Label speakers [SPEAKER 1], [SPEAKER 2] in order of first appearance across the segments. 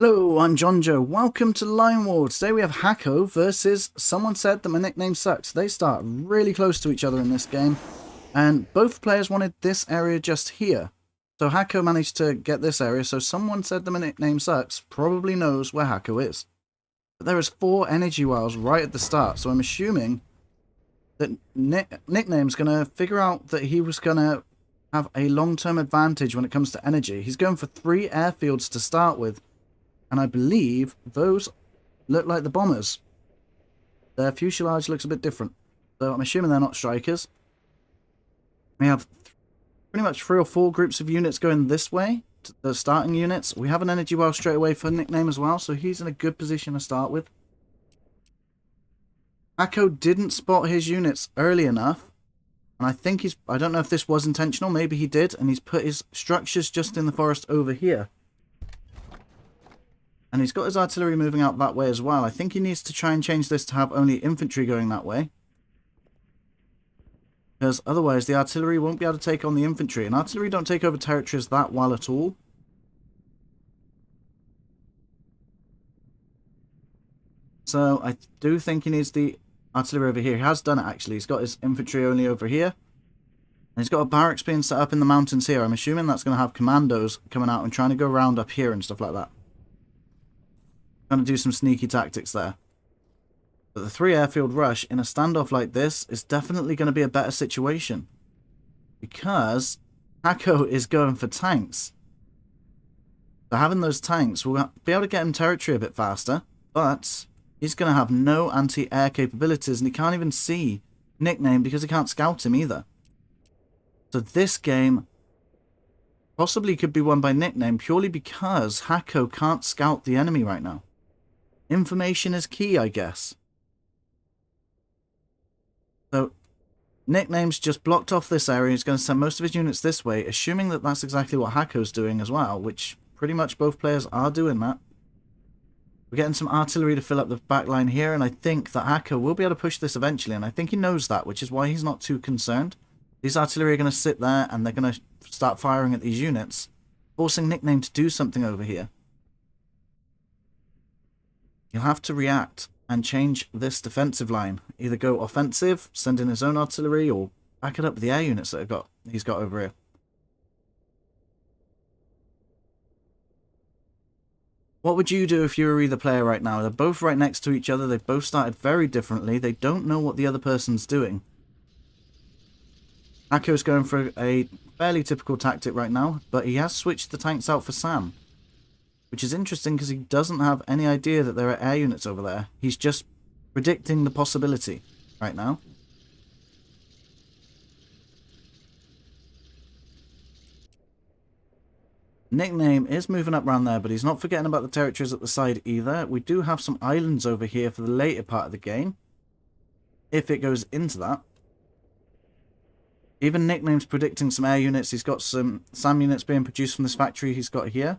[SPEAKER 1] Hello, I'm John Joe. Welcome to Line War. Today we have Haako versus Someone Said That My Nickname Sucks. They start really close to each other in this game, and both players wanted this area just here. So Haako managed to get this area, so Someone Said That My Nickname Sucks probably knows where Haako is. But there is 4 energy wells right at the start, so I'm assuming that Nickname's going to figure out that he was going to have a long-term advantage when it comes to energy. He's going for 3 airfields to start with. And I believe those look like the bombers. Their fuselage looks a bit different. So I'm assuming they're not strikers. We have pretty much 3 or 4 groups of units going this way. The starting units. We have an energy well straight away for Nickname as well. So he's in a good position to start with. Haako didn't spot his units early enough. And I think I don't know if this was intentional. Maybe he did. And he's put his structures just in the forest over here. And he's got his artillery moving out that way as well. I think he needs to try and change this to have only infantry going that way. Because otherwise the artillery won't be able to take on the infantry. And artillery don't take over territories that well at all. So I do think he needs the artillery over here. He has done it actually. He's got his infantry only over here. And he's got a barracks being set up in the mountains here. I'm assuming that's going to have commandos coming out and trying to go around up here and stuff like that. Going to do some sneaky tactics there. But the 3 airfield rush in a standoff like this is definitely going to be a better situation. Because Haako is going for tanks. So having those tanks will be able to get him territory a bit faster. But he's going to have no anti-air capabilities. And he can't even see Nickname because he can't scout him either. So this game possibly could be won by Nickname purely because Haako can't scout the enemy right now. Information is key, I guess. So, Nickname's just blocked off this area. He's going to send most of his units this way, assuming that that's exactly what Hako's doing as well, which pretty much both players are doing that. We're getting some artillery to fill up the back line here, and I think that Haako will be able to push this eventually, and I think he knows that, which is why he's not too concerned. These artillery are going to sit there, and they're going to start firing at these units, forcing Nickname to do something over here. He'll have to react and change this defensive line. Either go offensive, send in his own artillery, or back it up with the air units that he's got over here. What would you do if you were either player right now? They're both right next to each other. They've both started very differently. They don't know what the other person's doing. Haako's going for a fairly typical tactic right now, but he has switched the tanks out for Sam. Which is interesting because he doesn't have any idea that there are air units over there. He's just predicting the possibility right now. Nickname is moving up around there, but he's not forgetting about the territories at the side either. We do have some islands over here for the later part of the game. If it goes into that. Even Nickname's predicting some air units. He's got some SAM units being produced from this factory he's got here.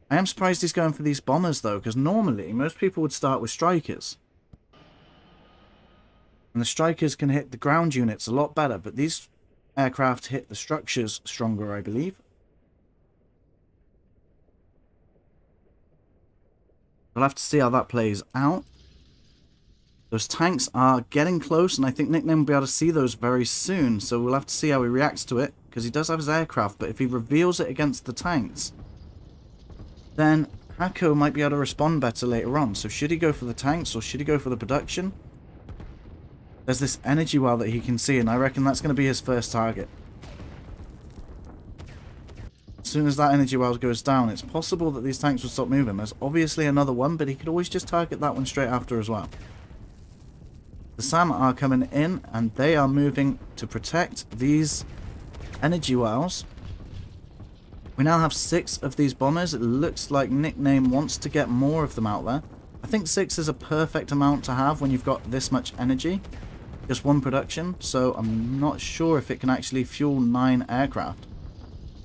[SPEAKER 1] I am surprised he's going for these bombers, though, because normally most people would start with strikers. And the strikers can hit the ground units a lot better, but these aircraft hit the structures stronger, I believe. We'll have to see how that plays out. Those tanks are getting close, and I think Nickname will be able to see those very soon, so we'll have to see how he reacts to it, because he does have his aircraft, but if he reveals it against the tanks, then Haako might be able to respond better later on. So should he go for the tanks or should he go for the production? There's this energy well that he can see, and I reckon that's going to be his first target. As soon as that energy well goes down, it's possible that these tanks will stop moving. There's obviously another one, but he could always just target that one straight after as well. The SAM are coming in, and they are moving to protect these energy wells. We now have 6 of these bombers. It looks like Nickname wants to get more of them out there. I think 6 is a perfect amount to have when you've got this much energy. Just 1 production, so I'm not sure if it can actually fuel 9 aircraft.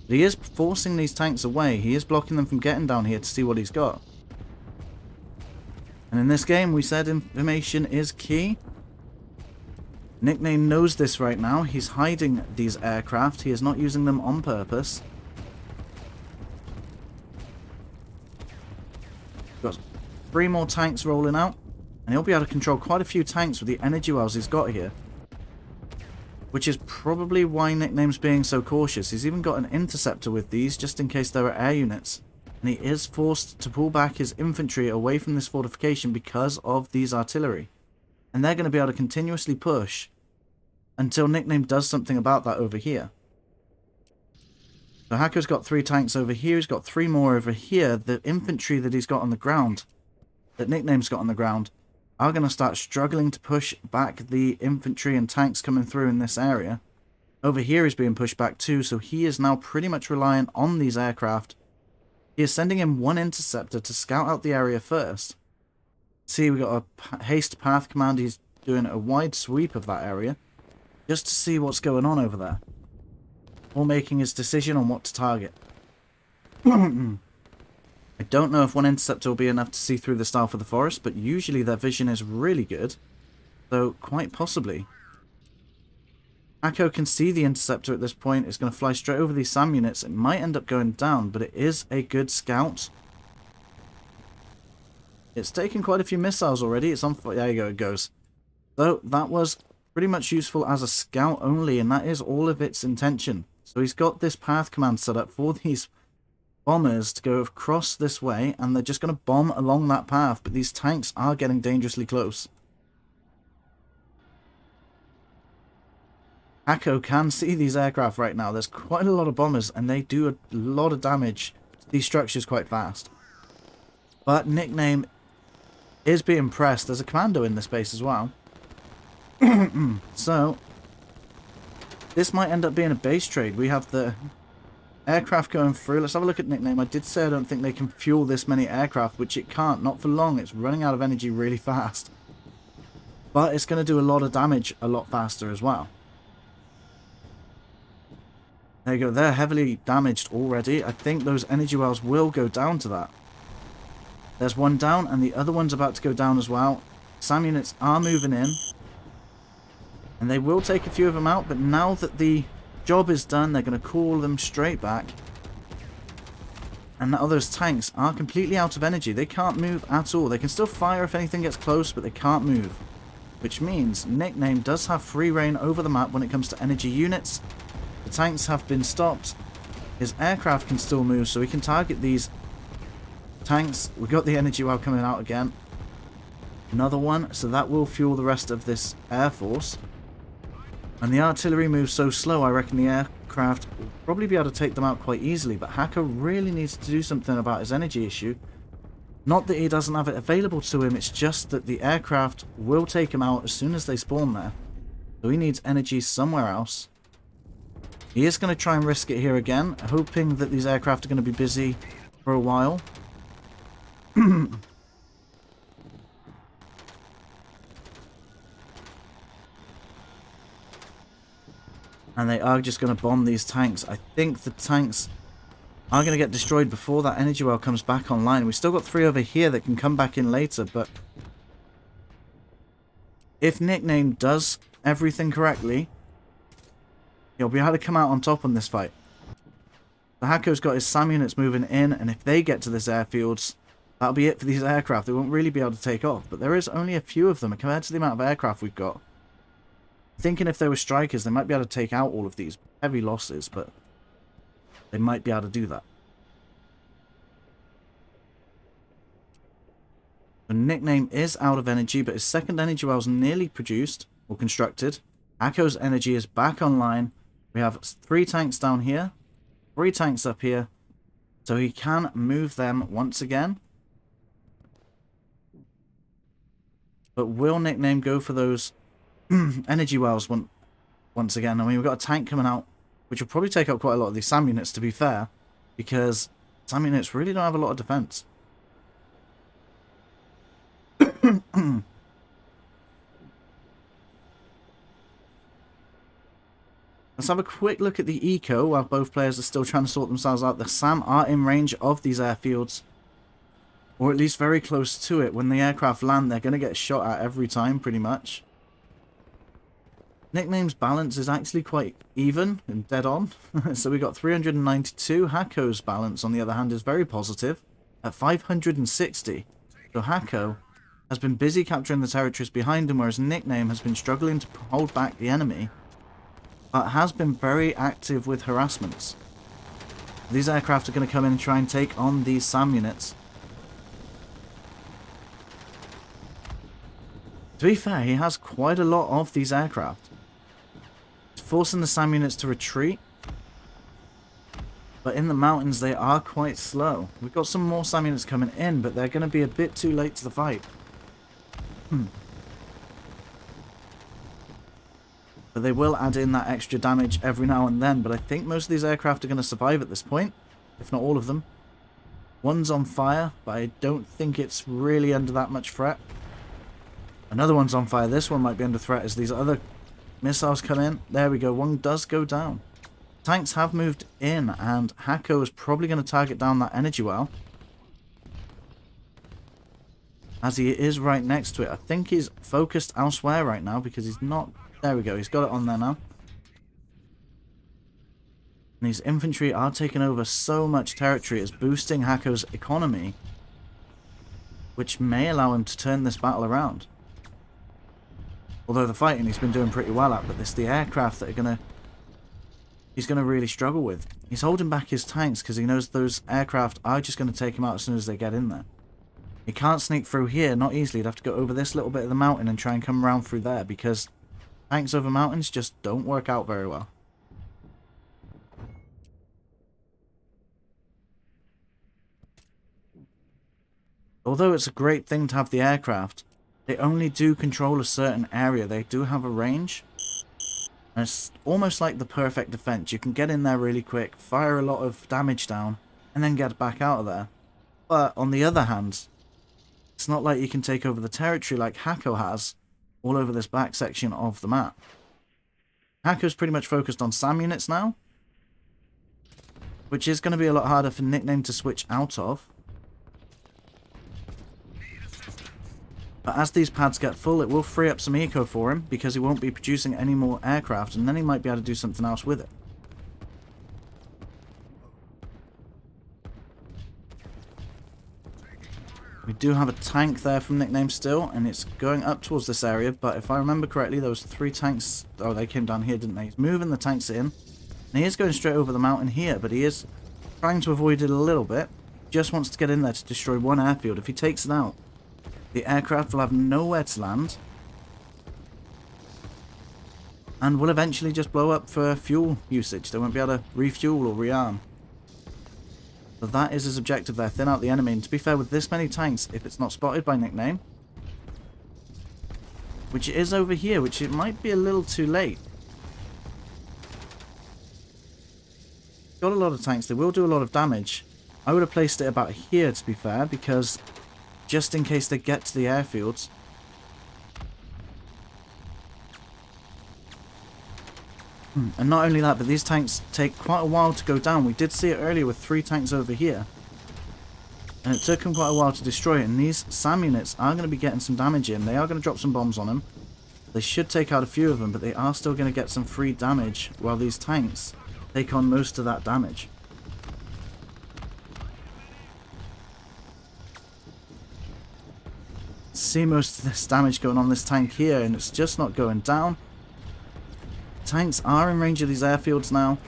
[SPEAKER 1] But he is forcing these tanks away. He is blocking them from getting down here to see what he's got. And in this game, we said information is key. Nickname knows this right now. He's hiding these aircraft. He is not using them on purpose. Got 3 more tanks rolling out. And he'll be able to control quite a few tanks with the energy wells he's got here. Which is probably why Nickname's being so cautious. He's even got an interceptor with these, just in case there are air units. And he is forced to pull back his infantry away from this fortification because of these artillery. And they're going to be able to continuously push until Nickname does something about that over here. So Haako's got 3 tanks over here. He's got 3 more over here. The infantry that he's got on the ground, that Nickname's got on the ground, are going to start struggling to push back the infantry and tanks coming through in this area. Over here he's being pushed back too, so he is now pretty much reliant on these aircraft. He is sending in 1 interceptor to scout out the area first. See, we got a haste path command. He's doing a wide sweep of that area just to see what's going on over there, or making his decision on what to target. I don't know if 1 interceptor will be enough to see through the south of the forest, but usually their vision is really good, so quite possibly. Haako can see the interceptor at this point. It's going to fly straight over these SAM units. It might end up going down, but it is a good scout. It's taken quite a few missiles already. It's on fire. There you go, it goes. So that was pretty much useful as a scout only, and that is all of its intention. So he's got this path command set up for these bombers to go across this way, and they're just going to bomb along that path, but these tanks are getting dangerously close. Haako can see these aircraft right now. There's quite a lot of bombers, and they do a lot of damage to these structures quite fast. But Nickname is being pressed. There's a commando in this base as well. So this might end up being a base trade. We have the aircraft going through. Let's have a look at Nickname. I did say I don't think they can fuel this many aircraft, which it can't. Not for long. It's running out of energy really fast. But it's going to do a lot of damage a lot faster as well. There you go. They're heavily damaged already. I think those energy wells will go down to that. There's 1 down, and the other one's about to go down as well. SAM units are moving in. And they will take a few of them out, but now that the job is done, they're going to call them straight back. And now those tanks are completely out of energy. They can't move at all. They can still fire if anything gets close, but they can't move. Which means Nickname does have free reign over the map when it comes to energy units. The tanks have been stopped. His aircraft can still move, so he can target these tanks. We've got the energy well coming out again. Another one, so that will fuel the rest of this air force. And the artillery moves so slow, I reckon the aircraft will probably be able to take them out quite easily. But Haako really needs to do something about his energy issue. Not that he doesn't have it available to him, it's just that the aircraft will take him out as soon as they spawn there. So he needs energy somewhere else. He is going to try and risk it here again, hoping that these aircraft are going to be busy for a while. And they are just going to bomb these tanks. I think the tanks are going to get destroyed before that energy well comes back online. We've still got 3 over here that can come back in later, but if Nickname does everything correctly, he'll be able to come out on top on this fight. The Haako's got his SAM units moving in, and if they get to this airfields, that'll be it for these aircraft. They won't really be able to take off, but there is only a few of them compared to the amount of aircraft we've got. Thinking if they were strikers, they might be able to take out all of these. Heavy losses, but they might be able to do that. The Nickname is out of energy, but his second energy well is nearly produced or constructed. Haako's energy is back online. We have 3 tanks down here, 3 tanks up here, so he can move them once again. But will Nickname go for those energy wells once again? I mean, we've got a tank coming out, which will probably take out quite a lot of these SAM units, to be fair, because SAM units really don't have a lot of defense. Let's have a quick look at the eco while both players are still trying to sort themselves out. The SAM are in range of these airfields, or at least very close to it. When the aircraft land, they're going to get shot at every time, pretty much. Nickname's balance is actually quite even and dead on. So we got 392. Haako's balance, on the other hand, is very positive at 560. So Haako has been busy capturing the territories behind him, whereas Nickname has been struggling to hold back the enemy, but has been very active with harassments. These aircraft are going to come in and try and take on these SAM units. To be fair, he has quite a lot of these aircraft. He's forcing the SAM units to retreat, but in the mountains they are quite slow. We've got some more SAM units coming in, but they're going to be a bit too late to the fight. But they will add in that extra damage every now and then. But I think most of these aircraft are going to survive at this point, if not all of them. One's on fire, but I don't think it's really under that much threat. Another one's on fire. This one might be under threat as these other missiles come in. There we go. One does go down. Tanks have moved in, and Haako is probably going to target down that energy well, as he is right next to it. I think he's focused elsewhere right now because he's not... There we go, he's got it on there now. And these infantry are taking over so much territory, it's boosting Haako's economy, which may allow him to turn this battle around. Although the fighting he's been doing pretty well at, but it's the aircraft that are he's going to really struggle with. He's holding back his tanks because he knows those aircraft are just going to take him out as soon as they get in there. He can't sneak through here, not easily. He'd have to go over this little bit of the mountain and try and come around through there, because tanks over mountains just don't work out very well. Although it's a great thing to have the aircraft, they only do control a certain area. They do have a range. And it's almost like the perfect defense. You can get in there really quick, fire a lot of damage down, and then get back out of there. But on the other hand, it's not like you can take over the territory like Haako has all over this back section of the map. Haako's pretty much focused on SAM units now, which is going to be a lot harder for Nickname to switch out of. But as these pads get full, it will free up some eco for him, because he won't be producing any more aircraft, and then he might be able to do something else with it. We do have a tank there from Nickname still, and it's going up towards this area, but if I remember correctly, there was 3 tanks... Oh, they came down here, didn't they? He's moving the tanks in, and he is going straight over the mountain here, but he is trying to avoid it a little bit. Just wants to get in there to destroy one airfield. If he takes it out, the aircraft will have nowhere to land, and will eventually just blow up for fuel usage. They won't be able to refuel or rearm. So that is his objective there, thin out the enemy. And to be fair, with this many tanks, if it's not spotted by Nickname, which it is over here, which it might be a little too late. Got a lot of tanks, they will do a lot of damage. I would have placed it about here, to be fair, because just in case they get to the airfields. And not only that, but these tanks take quite a while to go down. We did see it earlier with 3 tanks over here, and it took them quite a while to destroy it. And these SAM units are going to be getting some damage in. They are going to drop some bombs on them. They should take out a few of them, but they are still going to get some free damage, while these tanks take on most of that damage. See most of this damage going on this tank here, and it's just not going down. Tanks are in range of these airfields now.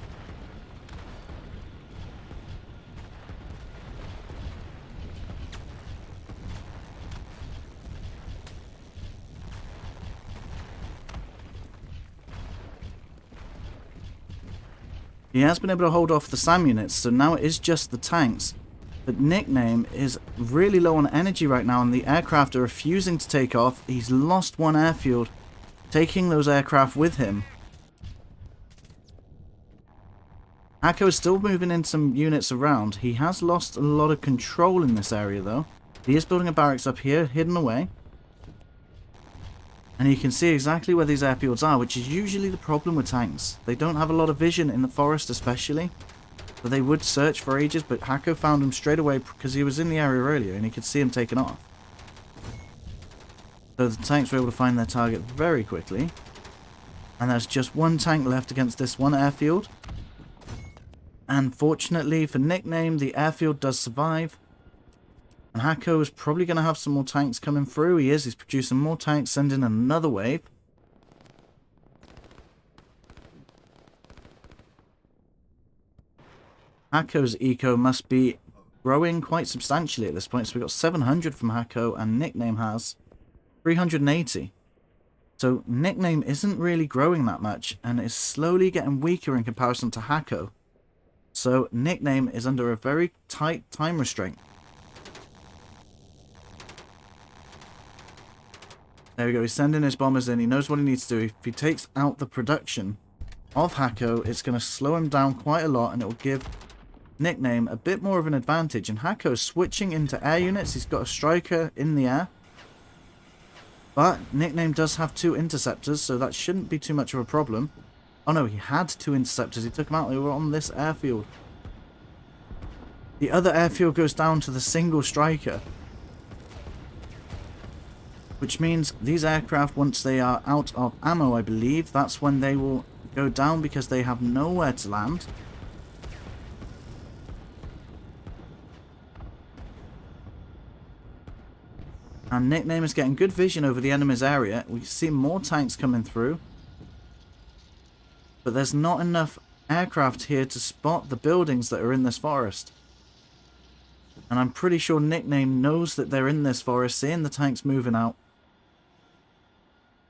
[SPEAKER 1] He has been able to hold off the SAM units, so now it is just the tanks. But Nickname is really low on energy right now, and the aircraft are refusing to take off. He's lost one airfield, taking those aircraft with him. Haako is still moving in some units around. He has lost a lot of control in this area, though. He is building a barracks up here, hidden away. And you can see exactly where these airfields are, which is usually the problem with tanks. They don't have a lot of vision in the forest, especially. But they would search for ages, but Haako found him straight away because he was in the area earlier and he could see him taken off. So the tanks were able to find their target very quickly. And there's just one tank left against this one airfield. And fortunately for Nickname, the airfield does survive. And Haako is probably going to have some more tanks coming through. He is. He's producing more tanks, sending another wave. Hako's eco must be growing quite substantially at this point. So we've got 700 from Haako, and Nickname has 380. So Nickname isn't really growing that much, and is slowly getting weaker in comparison to Haako. So Nickname is under a very tight time restraint. There we go, he's sending his bombers in. He knows what he needs to do. If he takes out the production of Haako, it's going to slow him down quite a lot, and it will give Nickname a bit more of an advantage. And Hako's switching into air units. He's got a striker in the air. But Nickname does have 2 interceptors, so that shouldn't be too much of a problem. Oh no, he had 2 interceptors. He took them out. They were on this airfield. The other airfield goes down to the single striker. Which means these aircraft, once they are out of ammo, I believe, that's when they will go down because they have nowhere to land. And Nickname is getting good vision over the enemy's area. We see more tanks coming through. But there's not enough aircraft here to spot the buildings that are in this forest. And I'm pretty sure Nickname knows that they're in this forest, seeing the tanks moving out.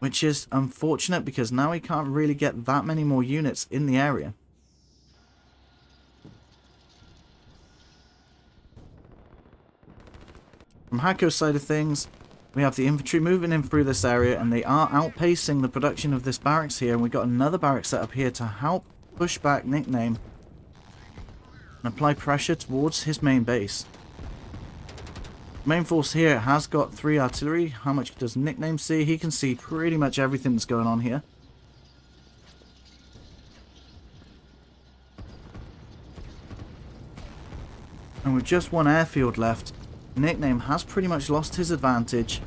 [SPEAKER 1] Which is unfortunate because now he can't really get that many more units in the area. From Haako's side of things, we have the infantry moving in through this area, and they are outpacing the production of this barracks here. And we've got another barracks set up here to help push back Nickname and apply pressure towards his main base. Main force here has got 3 artillery. How much does Nickname see? He can see pretty much everything that's going on here. And with just 1 airfield left, Nickname has pretty much lost his advantage.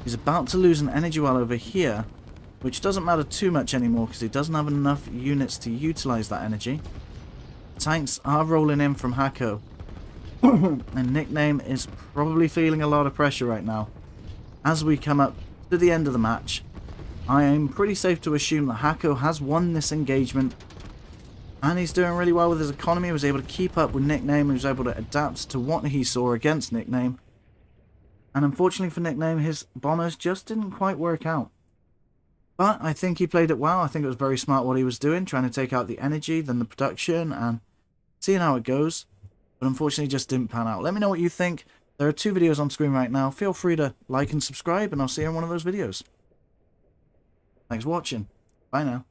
[SPEAKER 1] He's about to lose an energy well over here, which doesn't matter too much anymore because he doesn't have enough units to utilize that energy. Tanks are rolling in from Haako. And Nickname is probably feeling a lot of pressure right now. As we come up to the end of the match, I am pretty safe to assume that Haako has won this engagement. And he's doing really well with his economy. He was able to keep up with Nickname. He was able to adapt to what he saw against Nickname. And unfortunately for Nickname, his bombers just didn't quite work out. But I think he played it well. I think it was very smart what he was doing, trying to take out the energy, then the production, and seeing how it goes. But unfortunately, just didn't pan out. Let me know what you think. There are 2 videos on screen right now. Feel free to like and subscribe, and I'll see you in one of those videos. Thanks for watching. Bye now.